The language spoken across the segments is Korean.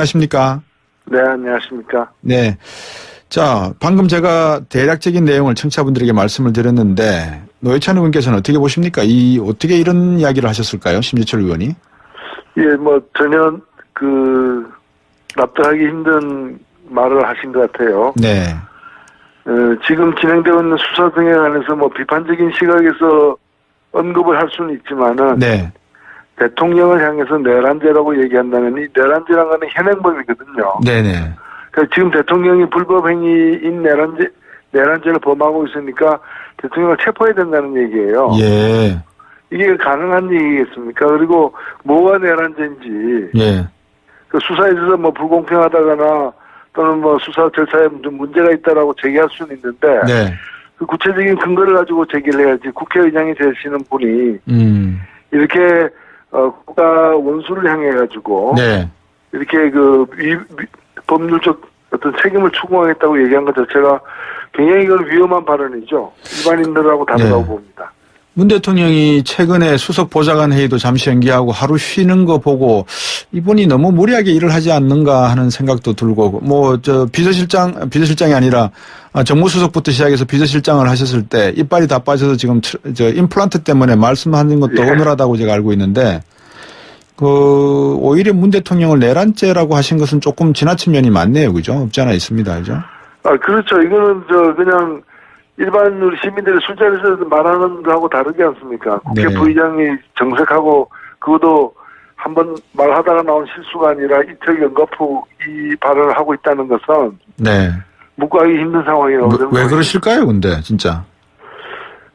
안녕하십니까? 네, 안녕하십니까? 네. 자, 방금 제가 대략적인 내용을 청취자분들에게 말씀을 드렸는데, 노회찬 의원께서는 어떻게 보십니까? 어떻게 이런 이야기를 하셨을까요? 심재철 의원이? 예, 전혀, 납득하기 힘든 말을 하신 것 같아요. 네. 지금 진행되고 있는 수사 등에 관해서 비판적인 시각에서 언급을 할 수는 있지만은, 네. 대통령을 향해서 내란죄라고 얘기한다면 이 내란죄라는 건 현행범이거든요. 네네. 그러니까 지금 대통령이 불법행위인 내란죄를 범하고 있으니까 대통령을 체포해야 된다는 얘기예요. 예. 이게 가능한 얘기겠습니까? 그리고 뭐가 내란죄인지, 예. 그 수사에 있어서 불공평하다거나 또는 수사 절차에 좀 문제가 있다라고 제기할 수는 있는데, 네. 그 구체적인 근거를 가지고 제기를 해야지 국회의장이 되시는 분이 이렇게 국가 원수를 향해 가지고 네. 이렇게 법률적 어떤 책임을 추구하겠다고 얘기한 것 자체가 굉장히 이건 위험한 발언이죠. 일반인들하고 다르다고 네. 봅니다. 문 대통령이 최근에 수석 보좌관 회의도 잠시 연기하고 하루 쉬는 거 보고 이분이 너무 무리하게 일을 하지 않는가 하는 생각도 들고, 비서실장이 아니라 정무수석부터 시작해서 비서실장을 하셨을 때 이빨이 다 빠져서 지금 임플란트 때문에 말씀하는 것도 예. 어눌하다고 제가 알고 있는데, 오히려 문 대통령을 내란죄라고 하신 것은 조금 지나친 면이 많네요. 그죠? 없지 않아 있습니다. 그죠? 그렇죠. 이거는 그냥 일반 우리 시민들이 술자리에서 말하는 거하고 다르지 않습니까? 국회 네. 부의장이 정색하고 그것도 한번 말하다가 나온 실수가 아니라 이틀 연거푸 이 발언을 하고 있다는 것은 네. 묵과하기 힘든 상황이라고. 왜 그러실까요, 근데, 진짜?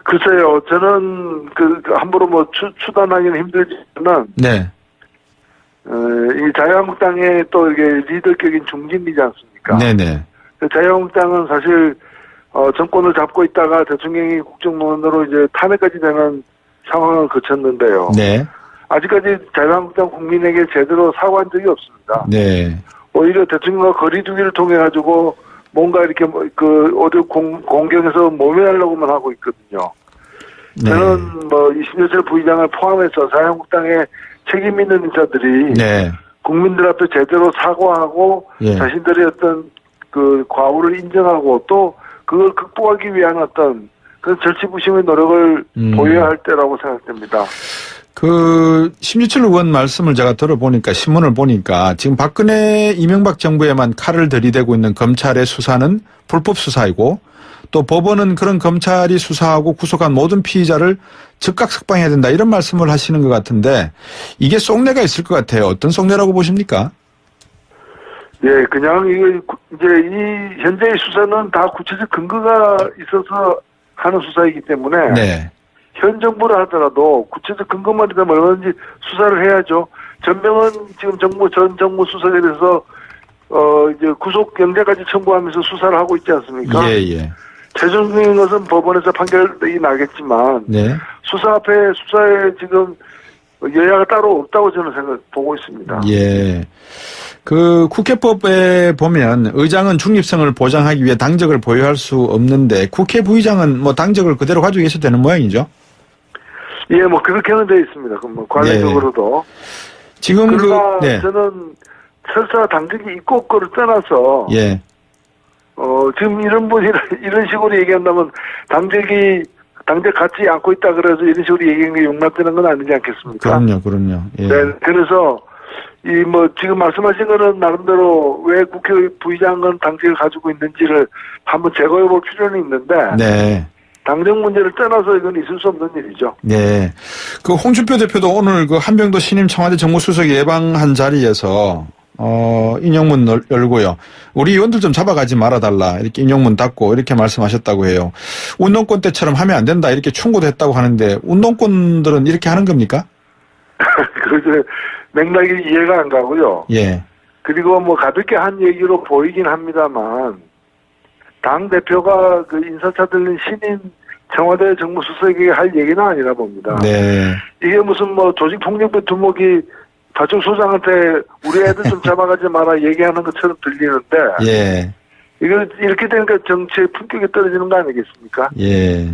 글쎄요, 저는 함부로 추단하기는 힘들지만, 네. 이 자유한국당의 또 이게 리더격인 중진이지 않습니까? 네네. 자유한국당은 사실 정권을 잡고 있다가 대통령이 국정농단으로 이제 탄핵까지 되는 상황을 거쳤는데요. 네. 아직까지 자유한국당 국민에게 제대로 사과한 적이 없습니다. 네. 오히려 대통령과 거리두기를 통해 가지고 뭔가 이렇게 어디 공경에서 모면하려고만 하고 있거든요. 네. 저는 이심재철 부의장을 포함해서 자유한국당의 책임 있는 인사들이 네. 국민들 앞에 제대로 사과하고 예. 자신들의 어떤 과오를 인정하고 또 그걸 극복하기 위한 어떤 그런 절치부심의 노력을 보여야 할 때라고 생각됩니다. 심재철 의원 말씀을 제가 들어보니까, 신문을 보니까 지금 박근혜 이명박 정부에만 칼을 들이대고 있는 검찰의 수사는 불법 수사이고, 또 법원은 그런 검찰이 수사하고 구속한 모든 피의자를 즉각 석방해야 된다, 이런 말씀을 하시는 것 같은데, 이게 속내가 있을 것 같아요. 어떤 속내라고 보십니까? 예, 그냥 이제 이 현재의 수사는 다 구체적 근거가 있어서 하는 수사이기 때문에 네. 현 정부를 하더라도 구체적 근거만 있다면 얼마든지 수사를 해야죠. 전병헌 지금 전 정부 수석에 대해서 이제 구속영장까지 청구하면서 수사를 하고 있지 않습니까? 예, 예. 최종적인 것은 법원에서 판결이 나겠지만 네. 수사에 지금 여야가 따로 없다고 저는 보고 있습니다. 예. 국회법에 보면 의장은 중립성을 보장하기 위해 당적을 보유할 수 없는데, 국회 부의장은 당적을 그대로 가지고 계셔도 되는 모양이죠? 예, 그렇게는 되어 있습니다. 관례적으로도. 네. 지금 그러나 네. 저는 설사 당적이 있고 없고를 떠나서 예. 지금 이런 식으로 얘기한다면 당적 갖지 않고 있다 그래서 이런 식으로 얘기하는 게 용납되는 건 아니지 않겠습니까? 그럼요. 예. 네, 그래서 지금 말씀하신 거는 나름대로 왜 국회 부의장은 당직을 가지고 있는지를 한번 제거해 볼 필요는 있는데, 네. 당정 문제를 떠나서 이건 있을 수 없는 일이죠. 네. 홍준표 대표도 오늘 한병도 신임 청와대 정무수석 예방한 자리에서 인용문 열고요. 우리 의원들 좀 잡아가지 말아달라, 이렇게 인용문 닫고 이렇게 말씀하셨다고 해요. 운동권 때처럼 하면 안 된다, 이렇게 충고도 했다고 하는데, 운동권들은 이렇게 하는 겁니까? 그래서 맥락이 이해가 안 가고요. 예. 그리고 가볍게 한 얘기로 보이긴 합니다만, 당 대표가 인사차 들린 신임 청와대 정무수석에게 할 얘기는 아니라 봅니다. 네. 이게 무슨 조직폭력배 두목이 파출소장한테 우리 애들 좀 잡아가지 마라 얘기하는 것처럼 들리는데, 예. 이거 이렇게 되니까 정치의 품격이 떨어지는 거 아니겠습니까? 예.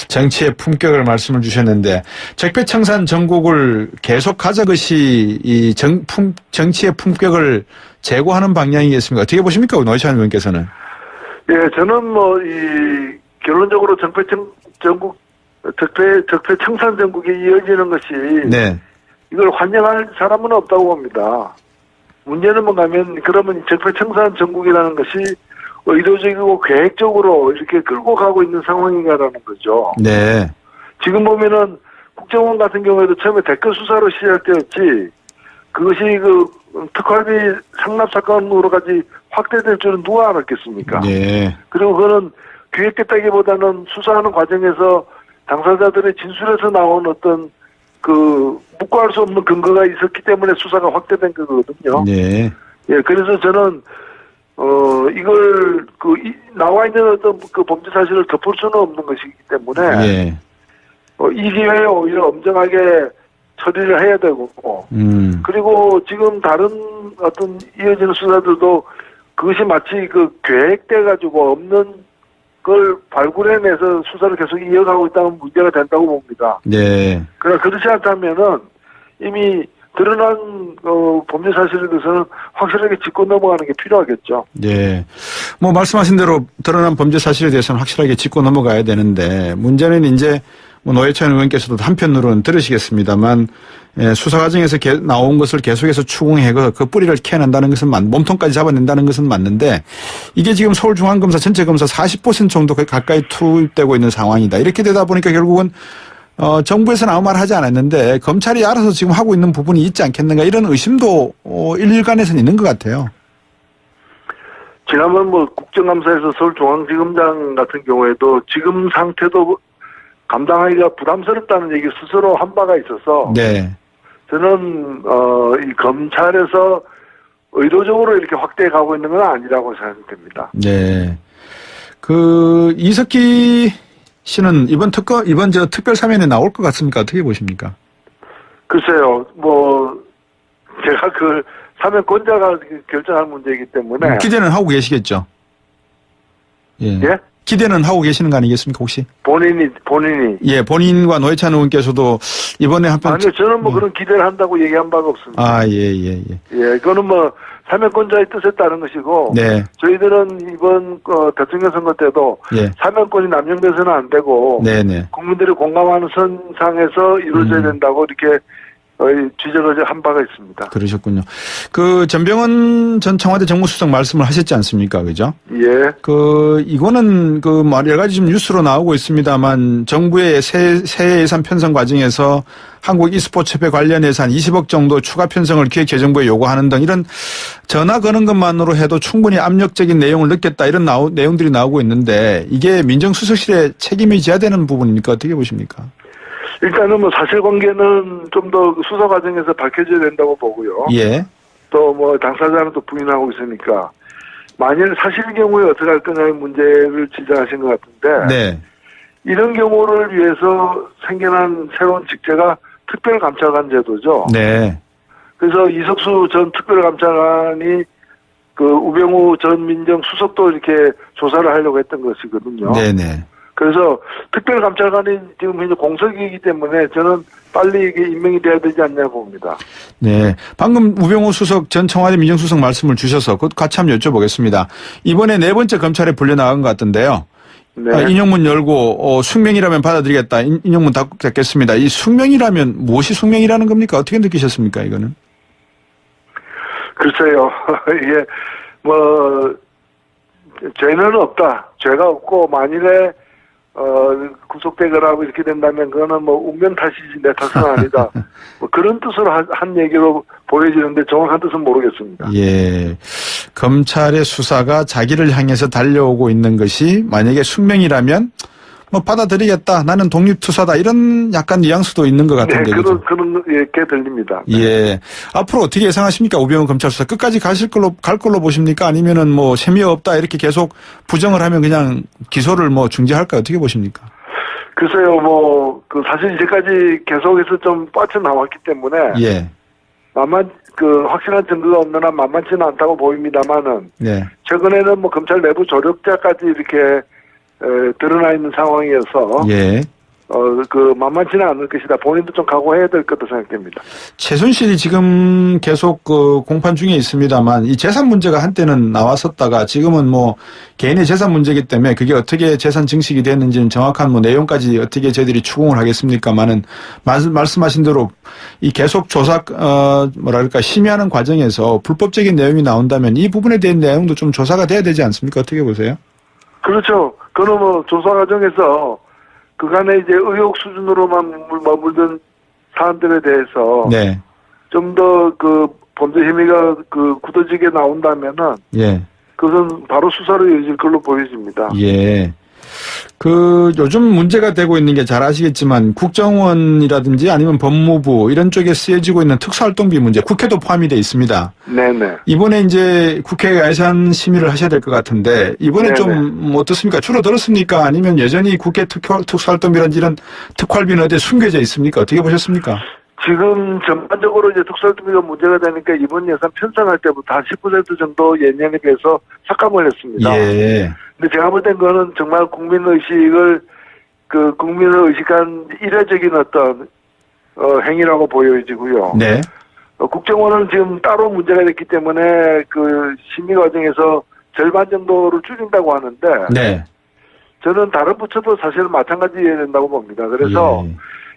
정치의 품격을 말씀을 주셨는데 적폐청산 전국을 계속 가자 것이 이 정치의 품격을 제고하는 방향이겠습니까? 어떻게 보십니까? 노회찬 의원께서는. 예, 저는 뭐 이 결론적으로 적폐청산 전국이 이어지는 것이 네. 이걸 환영할 사람은 없다고 봅니다. 문제는 뭐냐면 그러면 적폐청산 전국이라는 것이 의도적이고 계획적으로 이렇게 끌고 가고 있는 상황인가라는 거죠. 네. 지금 보면은 국정원 같은 경우에도 처음에 댓글 수사로 시작되었지 그것이 그 특활비 상납 사건으로까지 확대될 줄은 누가 알았겠습니까? 네. 그리고 그거는 기획됐다기보다는 수사하는 과정에서 당사자들의 진술에서 나온 어떤 그 묵과할 수 없는 근거가 있었기 때문에 수사가 확대된 거거든요. 네. 예, 그래서 저는 이걸 나와 있는 어떤 그 범죄 사실을 덮을 수는 없는 것이기 때문에 예. 이 기회에 오히려 엄정하게 처리를 해야 되고 그리고 지금 다른 어떤 이어지는 수사들도 그것이 마치 그 계획돼 가지고 없는 걸 발굴해내서 수사를 계속 이어가고 있다면 문제가 된다고 봅니다. 네. 그러나 그렇지 않다면은 이미 드러난 범죄 사실에 대해서는 확실하게 짚고 넘어가는 게 필요하겠죠. 네. 뭐 말씀하신 대로 드러난 범죄 사실에 대해서는 확실하게 짚고 넘어가야 되는데 문제는 이제 뭐 노회찬 의원께서도 한편으로는 들으시겠습니다만 수사 과정에서 나온 것을 계속해서 추궁해서 그 뿌리를 캐낸다는 것은 몸통까지 잡아낸다는 것은 맞는데 이게 지금 서울중앙검사 전체 검사 40% 정도 가까이 투입되고 있는 상황이다. 이렇게 되다 보니까 결국은 정부에서는 아무 말 하지 않았는데 검찰이 알아서 지금 하고 있는 부분이 있지 않겠는가 이런 의심도 일간에서는 있는 것 같아요. 지난번 뭐 국정감사에서 서울중앙지검장 같은 경우에도 지금 상태도 감당하기가 부담스럽다는 얘기 스스로 한 바가 있어서 네. 저는 이 검찰에서 의도적으로 이렇게 확대해 가고 있는 건 아니라고 생각됩니다. 네. 그 이석기 씨는 이번 특별 사면에 나올 것 같습니까? 어떻게 보십니까? 글쎄요, 뭐 제가 그 사면권자가 결정할 문제이기 때문에 기대는 하고 계시겠죠. 예. 예? 기대는 하고 계시는 거 아니겠습니까, 혹시? 본인이. 예, 본인과 노회찬 의원께서도 이번에 한편. 아니요, 저는 뭐 그런 기대를 한다고 얘기한 바가 없습니다. 아, 예. 예, 그거는 뭐 사면권자의 뜻에 따른 것이고. 네. 저희들은 이번 대통령 선거 때도. 예. 사면권이 남용돼서는 안 되고. 네네. 국민들이 공감하는 선상에서 이루어져야 된다고 이렇게 지적을 한 바가 있습니다. 그러셨군요. 그 전병헌 전 청와대 정무수석 말씀을 하셨지 않습니까? 그죠? 예. 이거는 여러 가지 좀 뉴스로 나오고 있습니다만 정부의 새 예산 편성 과정에서 한국 e스포츠협회 관련해서 한 20억 정도 추가 편성을 기획재정부에 요구하는 등 이런 전화 거는 것만으로 해도 충분히 압력적인 내용을 느꼈다 이런 내용들이 나오고 있는데 이게 민정수석실의 책임이 져야 되는 부분입니까? 어떻게 보십니까? 일단은 뭐 사실관계는 좀 더 수사 과정에서 밝혀져야 된다고 보고요. 예. 또 뭐 당사자는 또 부인하고 있으니까 만일 사실의 경우에 어떻게 할 거냐의 문제를 지적하신 것 같은데 네. 이런 경우를 위해서 생겨난 새로운 직제가 특별감찰관 제도죠. 네. 그래서 이석수 전 특별감찰관이 그 우병우 전 민정수석도 이렇게 조사를 하려고 했던 것이거든요. 네네. 그래서 특별감찰관이 지금 현재 공석이기 때문에 저는 빨리 이게 임명이 돼야 되지 않냐 봅니다. 네. 방금 우병우 수석 전 청와대 민정수석 말씀을 주셔서 그것 같이 한번 여쭤보겠습니다. 이번에 네 번째 검찰에 불려나간 것 같은데요. 네. 인용문 열고 숙명이라면 받아들이겠다. 인용문 닫겠습니다. 이 숙명이라면 무엇이 숙명이라는 겁니까? 어떻게 느끼셨습니까? 이거는? 글쎄요. 이게 뭐 죄는 없다. 죄가 없고 만일에 구속되거나 이렇게 된다면 그거는 뭐 운명 탓이지 내 탓은 아니다. 뭐 그런 뜻으로 한 얘기로 보여지는데 정확한 뜻은 모르겠습니다. 예. 검찰의 수사가 자기를 향해서 달려오고 있는 것이 만약에 숙명이라면 뭐 받아들이겠다. 나는 독립투사다. 이런 약간 뉘앙스도 있는 것 같은데. 네, 그런 게 들립니다. 예. 앞으로 어떻게 예상하십니까? 우병우 검찰 수사 끝까지 갈 걸로 보십니까? 아니면은 뭐 셈이 없다. 이렇게 계속 부정을 하면 그냥 기소를 뭐 중지할까? 어떻게 보십니까? 글쎄요, 사실 이제까지 계속해서 좀 빠져나왔기 때문에. 예. 확실한 증거가 없는 한 만만치는 않다고 보입니다만은. 네. 최근에는 뭐 검찰 내부 조력자까지 이렇게 드러나 있는 상황이어서 예. 만만치는 않을 것이다. 본인도 좀 각오해야 될 것도 생각됩니다. 최순실이 지금 계속 공판 중에 있습니다만 이 재산 문제가 한때는 나왔었다가 지금은 뭐 개인의 재산 문제이기 때문에 그게 어떻게 재산 증식이 됐는지는 정확한 뭐 내용까지 어떻게 저희들이 추궁을 하겠습니까만은 말씀하신 대로 이 계속 조사 심의하는 과정에서 불법적인 내용이 나온다면 이 부분에 대한 내용도 좀 조사가 돼야 되지 않습니까? 어떻게 보세요? 그렇죠. 그는 뭐 조사 과정에서 그간의 이제 의혹 수준으로만 머물던 사안들에 대해서 네. 좀 더 범죄 혐의가 굳어지게 나온다면은 예. 그것은 바로 수사로 이어질 걸로 보여집니다. 예. 요즘 문제가 되고 있는 게 잘 아시겠지만 국정원이라든지 아니면 법무부 이런 쪽에 쓰여지고 있는 특수활동비 문제, 국회도 포함이 돼 있습니다. 네네. 이번에 이제 국회 예산 심의를 하셔야 될 것 같은데 이번에 네네. 좀 어떻습니까? 줄어들었습니까? 아니면 여전히 국회 특수활동비라든지 이런 특활비는 어디에 숨겨져 있습니까? 어떻게 보셨습니까? 지금 전반적으로 이제 특수활동비가 문제가 되니까 이번 예산 편성할 때부터 한 10% 정도 예년에 비해서 삭감을 했습니다. 예. 근데 제가 볼 땐 그거는 정말 국민의식을 국민을 의식한 이례적인 어떤 행위라고 보여지고요. 네. 국정원은 지금 따로 문제가 됐기 때문에 심의 과정에서 절반 정도를 줄인다고 하는데 네. 저는 다른 부처도 사실 마찬가지여야 된다고 봅니다. 그래서 예.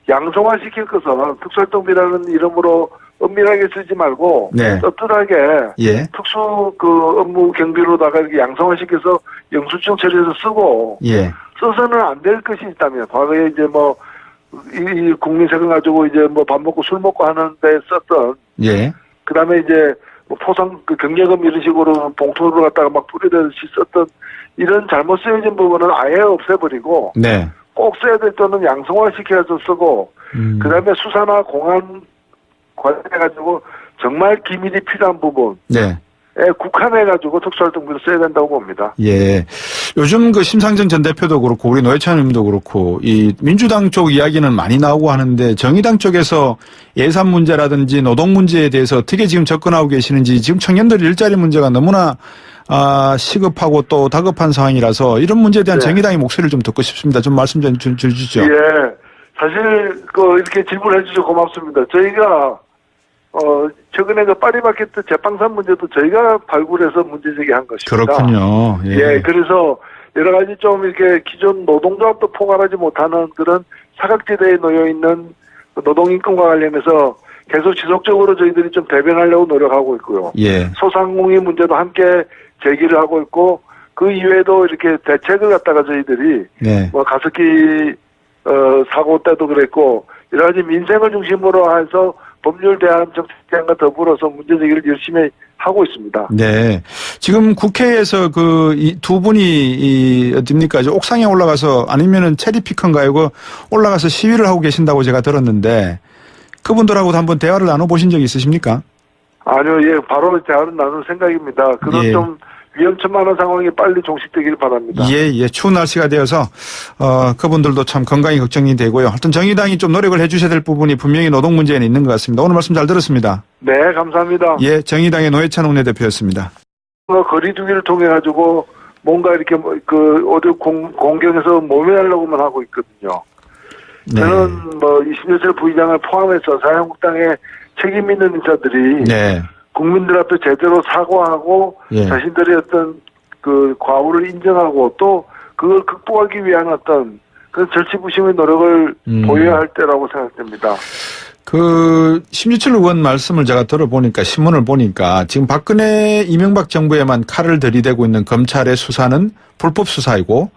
양성화시킬 것은 특수활동비라는 이름으로 엄밀하게 쓰지 말고 네. 떳떳하게 예. 특수 업무 경비로다가 이렇게 양성화시켜서 영수증 처리해서 쓰고 예. 써서는 안 될 것이 있다면 과거에 이제 이 국민 세금 가지고 이제 밥 먹고 술 먹고 하는데 썼던 예. 그다음에 이제 포상 경례금 이런 식으로 봉투를 갖다가 막 뿌리듯이 썼던 이런 잘못 쓰여진 부분은 아예 없애버리고 네. 꼭 써야 될 때는 양성화시켜서 쓰고 그다음에 수사나 공안 관련해가지고 정말 기밀이 필요한 부분에 네. 국한해가지고 특수활동비를 써야 된다고 봅니다. 예. 요즘 심상정 전 대표도 그렇고 우리 노회찬 의원도 그렇고 이 민주당 쪽 이야기는 많이 나오고 하는데 정의당 쪽에서 예산 문제라든지 노동 문제에 대해서 어떻게 지금 접근하고 계시는지 지금 청년들 일자리 문제가 너무나 시급하고 또 다급한 상황이라서 이런 문제에 대한 네. 정의당의 목소리를 좀 듣고 싶습니다. 좀 말씀 좀 주시죠. 예. 사실 이렇게 질문해 주셔서 고맙습니다. 저희가 최근에 파리바게뜨 제빵산 문제도 저희가 발굴해서 문제 제기한 것입니다. 그렇군요. 예. 예, 그래서 여러 가지 좀 이렇게 기존 노동조합도 포괄하지 못하는 그런 사각지대에 놓여 있는 노동인권과 관련해서 계속 지속적으로 저희들이 좀 대변하려고 노력하고 있고요. 예. 소상공인 문제도 함께 제기를 하고 있고 그 이외에도 이렇게 대책을 갖다가 저희들이 네. 가습기 사고 때도 그랬고 여러 가지 민생을 중심으로 해서 법률 대안 정책 대안과 더불어서 문제 제기를 열심히 하고 있습니다. 네. 지금 국회에서 이 두 분이 어딥니까? 옥상에 올라가서 아니면은 체리피컨가요? 올라가서 시위를 하고 계신다고 제가 들었는데 그분들하고도 한번 대화를 나눠보신 적이 있으십니까? 아니요, 예, 바로 대화를 나눌 생각입니다. 그런 예. 좀 위험천만한 상황이 빨리 종식되길 바랍니다. 예, 예. 추운 날씨가 되어서, 그분들도 참 건강이 걱정이 되고요. 하여튼 정의당이 좀 노력을 해 주셔야 될 부분이 분명히 노동 문제에는 있는 것 같습니다. 오늘 말씀 잘 들었습니다. 네, 감사합니다. 예, 정의당의 노회찬 원내대표였습니다. 거리두기를 통해가지고 뭔가 이렇게 어디 공경에서 모면하려고만 하고 있거든요. 네. 저는 이신여철 부의장을 포함해서 자유한국당의 책임 있는 인사들이 네. 국민들 앞에 제대로 사과하고 예. 자신들의 어떤 과오를 인정하고 또 그걸 극복하기 위한 어떤 그런 절치부심의 노력을 보여야 할 때라고 생각됩니다. 심유철 의원 말씀을 제가 들어보니까 신문을 보니까 지금 박근혜 이명박 정부에만 칼을 들이대고 있는 검찰의 수사는 불법 수사이고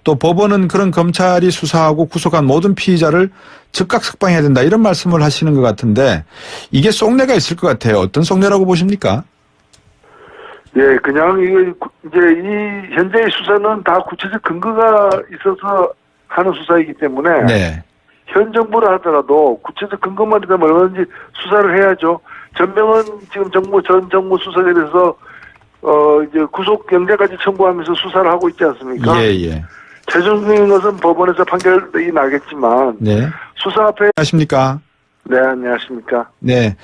또 법원은 그런 검찰이 수사하고 구속한 모든 피의자를 즉각 석방해야 된다 이런 말씀을 하시는 것 같은데 이게 속내가 있을 것 같아요. 어떤 속내라고 보십니까? 예, 그냥 이제 이 현재의 수사는 다 구체적 근거가 있어서 하는 수사이기 때문에 네. 현 정부라 하더라도 구체적 근거만 있다면 얼마든지 수사를 해야죠. 전병헌 지금 전 정부 수사에 대해서 이제 구속 영장까지 청구하면서 수사를 하고 있지 않습니까? 예, 예. 최종적인 것은 법원에서 판결이 나겠지만 네. 수사 앞에 안녕하십니까? 네, 안녕하십니까? 네.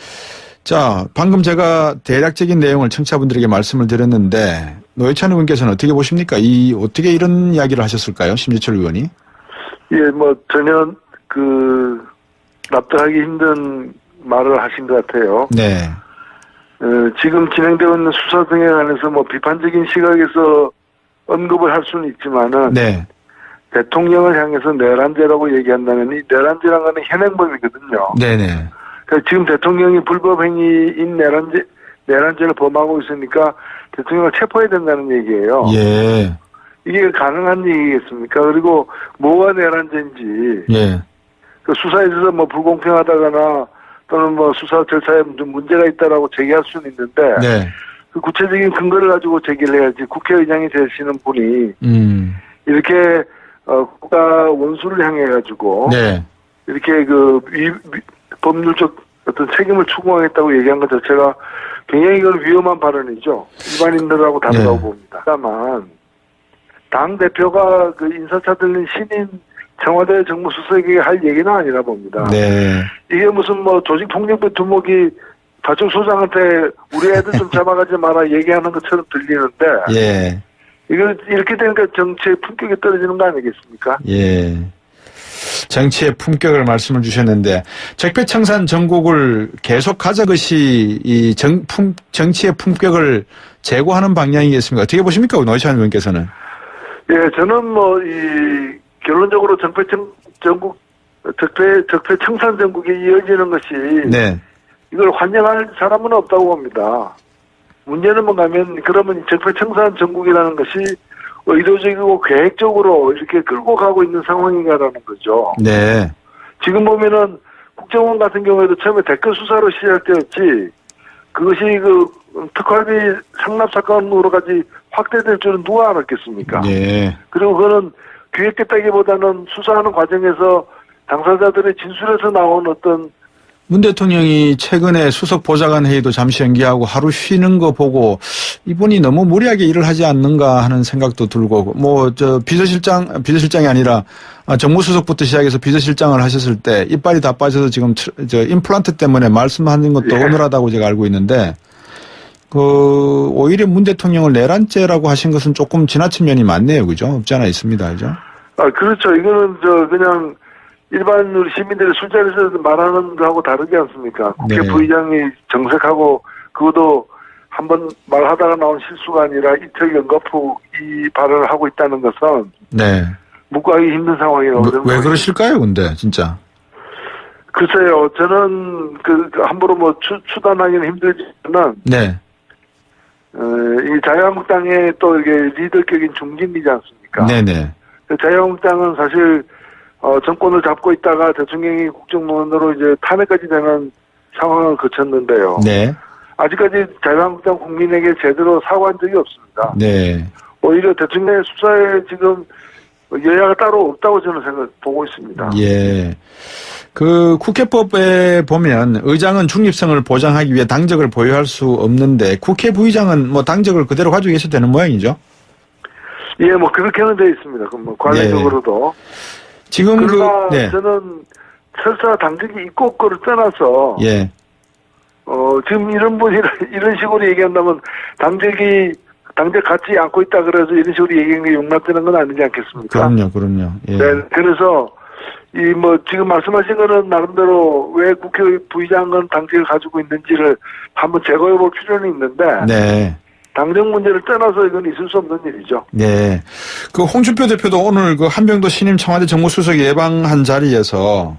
자, 방금 제가 대략적인 내용을 청취자분들에게 말씀을 드렸는데 노회찬 의원께서는 어떻게 보십니까? 어떻게 이런 이야기를 하셨을까요? 심재철 의원이? 예, 뭐 전혀 납득하기 힘든 말을 하신 것 같아요. 네. 지금 진행되고 있는 수사 등에 관해서 뭐 비판적인 시각에서 언급을 할 수는 있지만은 네. 대통령을 향해서 내란죄라고 얘기한다면 이 내란죄라는 건 현행범이거든요. 네네. 그러니까 지금 대통령이 불법행위인 내란죄를 범하고 있으니까 대통령을 체포해야 된다는 얘기예요. 예. 이게 가능한 얘기겠습니까? 그리고 뭐가 내란죄인지 예. 그 수사에 있어서 뭐 불공평하다거나 또는 뭐 수사 절차에 좀 문제가 있다라고 제기할 수는 있는데 네. 그 구체적인 근거를 가지고 제기를 해야지 국회의장이 되시는 분이 이렇게 국가 원수를 향해 가지고 네. 이렇게 법률적 어떤 책임을 추구하겠다고 얘기한 것 자체가 굉장히 이건 위험한 발언이죠. 일반인들하고 다르다고 네. 봅니다. 다만 당 대표가 그 인사차 들린 신인 청와대 정무수석에게 할 얘기는 아니라 봅니다. 네. 이게 무슨 뭐 조직폭력배 두목이 파출소장한테 우리 애들 좀 잡아가지 마라 얘기하는 것처럼 들리는데 예. 이거 이렇게 되니까 정치의 품격이 떨어지는 거 아니겠습니까? 예. 정치의 품격을 말씀을 주셨는데 적폐청산 전국을 계속 가자 것이 이 정치의 품격을 제고하는 방향이겠습니까? 어떻게 보십니까? 노회찬 의원께서는. 예, 저는 뭐 결론적으로 적폐청산 전국이 이어지는 것이 네. 이걸 환영할 사람은 없다고 봅니다. 문제는 뭔가면 그러면 적폐청산 전국이라는 것이 의도적이고 계획적으로 이렇게 끌고 가고 있는 상황인가라는 거죠. 네. 지금 보면은 국정원 같은 경우에도 처음에 댓글 수사로 시작되었지 그것이 특활비 상납 사건으로까지 확대될 줄은 누가 알았겠습니까? 네. 그리고 그거는 기획됐다기보다는 수사하는 과정에서 당사자들의 진술에서 나온 어떤 문 대통령이 최근에 수석 보좌관 회의도 잠시 연기하고 하루 쉬는 거 보고 이분이 너무 무리하게 일을 하지 않는가 하는 생각도 들고 비서실장이 아니라 정무수석부터 시작해서 비서실장을 하셨을 때 이빨이 다 빠져서 지금 임플란트 때문에 말씀하는 것도 예. 어눌하다고 제가 알고 있는데 오히려 문 대통령을 내란죄라고 하신 것은 조금 지나친 면이 많네요. 그죠? 없지 않아 있습니다. 그죠? 그렇죠. 이거는 그냥 일반 우리 시민들이 술자리에서 말하는 거하고 다르지 않습니까? 국회 네. 부의장이 정색하고 그것도 한번 말하다가 나온 실수가 아니라 이틀 연거푸 이 발언을 하고 있다는 것은 네. 묵과하기 힘든 상황이라고. 왜 그러실까요? 근데 진짜. 글쎄요. 저는 함부로 뭐 추단하기는 힘들지만 네. 이 자유한국당의 또 이게 리더격인 중진이지 않습니까? 네네. 자유한국당은 사실 정권을 잡고 있다가 대통령이 국정농단으로 이제 탄핵까지 되는 상황을 거쳤는데요. 네. 아직까지 자유한국당 국민에게 제대로 사과한 적이 없습니다. 네. 오히려 대통령의 수사에 지금 여야가 따로 없다고 저는 보고 있습니다. 예. 국회법에 보면 의장은 중립성을 보장하기 위해 당적을 보유할 수 없는데 국회 부의장은 뭐 당적을 그대로 가지고 계셔도 되는 모양이죠? 예, 뭐 그렇게는 돼 있습니다. 그럼 뭐 관례적으로도. 지금 그러나 네. 저는 설사 당적이 있고 없고를 떠나서 예. 지금 이런 분이 이런 식으로 얘기한다면 당적 갖지 않고 있다 그래서 이런 식으로 얘기하는 게 용납되는 건 아니지 않겠습니까? 그럼요. 예. 네, 그래서 지금 말씀하신 거는 나름대로 왜 국회 부의장은 당직을 가지고 있는지를 한번 제거해 볼 필요는 있는데 네. 당정 문제를 떠나서 이건 있을 수 없는 일이죠. 네. 홍준표 대표도 오늘 한병도 신임 청와대 정무수석 예방한 자리에서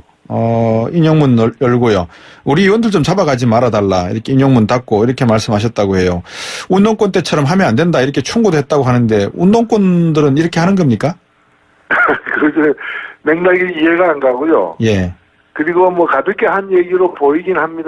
인용문 열고요. 우리 의원들 좀 잡아가지 말아달라. 이렇게 인용문 닫고 이렇게 말씀하셨다고 해요. 운동권 때처럼 하면 안 된다. 이렇게 충고도 했다고 하는데 운동권들은 이렇게 하는 겁니까? 그래서 맥락이 이해가 안 가고요. 예. 그리고 뭐 가볍게 한 얘기로 보이긴 합니다.